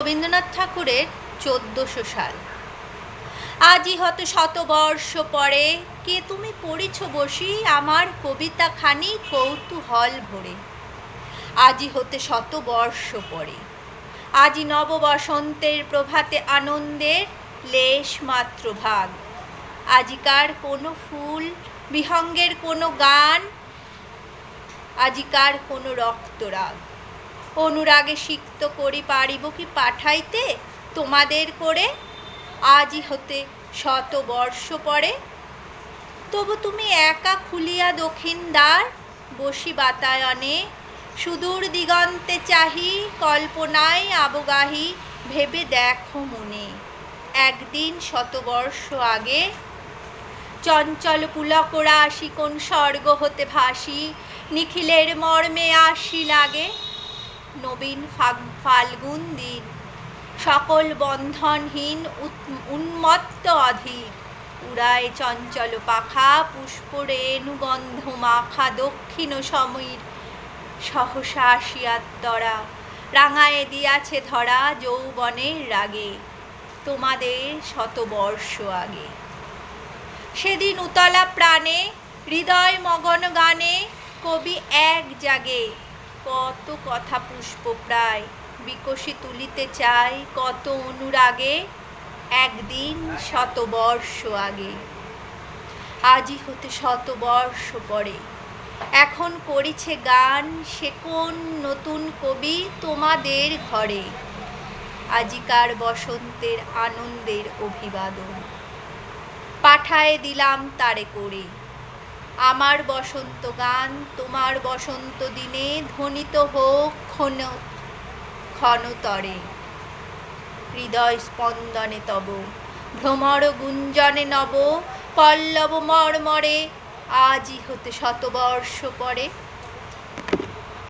রবীন্দ্রনাথ ঠাকুরের 1400 সাল। আজি হতে শতবর্ষ পরে, কে তুমি পড়িছ বসি আমার কবিতাখানি কৌতূহল ভরে। আজি হতে শতবর্ষ পরে, আজি নব বসন্তের প্রভাতে আনন্দের লেশ মাত্র ভাগ। আজিকার কোনো ফুল বিহঙ্গের কোনো গান, আজিকার কোনো রক্তরাগ। অনুরাগে সিক্ত করি পারিব কি পাঠাইতে তোমাদের করে, আজি হতে শতবর্ষ পরে। তবু তুমি একা খুলিয়া দক্ষিণ দ্বার, বসি বাতায়নে সুদূর দিগন্তে চাহি, কল্পনায় আবগাহি ভেবে দেখো মনে। একদিন শতবর্ষ আগে চঞ্চল পুলক রাশি কোন স্বর্গ হতে ভাসি, নিখিলের মর্মে আসি লাগে। নবীন ফাল্গুন দিন, সকল বন্ধনহীন উন্মত্ত অধীর, উড়ায় চঞ্চল পাখা পুষ্প রেণু গন্ধ মাখা দক্ষিণ সমীর। সহসা আসিয়ার তরা রাঙায়ে দিয়াছে ধরা যৌবনের রাগে, তোমাদের শতবর্ষ আগে। সেদিন উতলা প্রাণে হৃদয় মগন গানে কবি এক জাগে, কত কথা পুষ্প প্রায় বিকশি তুলিতে চাই কত অনুরাগে, একদিন শতবর্ষ আগে। আজি হতে শতবর্ষ পরে, এখন করিছে গান সে কোন নতুন কবি তোমাদের ঘরে। আজিকার বসন্তের আনন্দের অভিবাদন পাঠায়ে দিলাম তারে করে। আমার বসন্ত গান তোমার বসন্ত দিনে ধ্বনিত হোক ক্ষণতরে। হৃদয় স্পন্দনে তব ভ্রমর গুঞ্জনে নব পল্লব মর্মরে, আজি হতে শতবর্ষ পরে।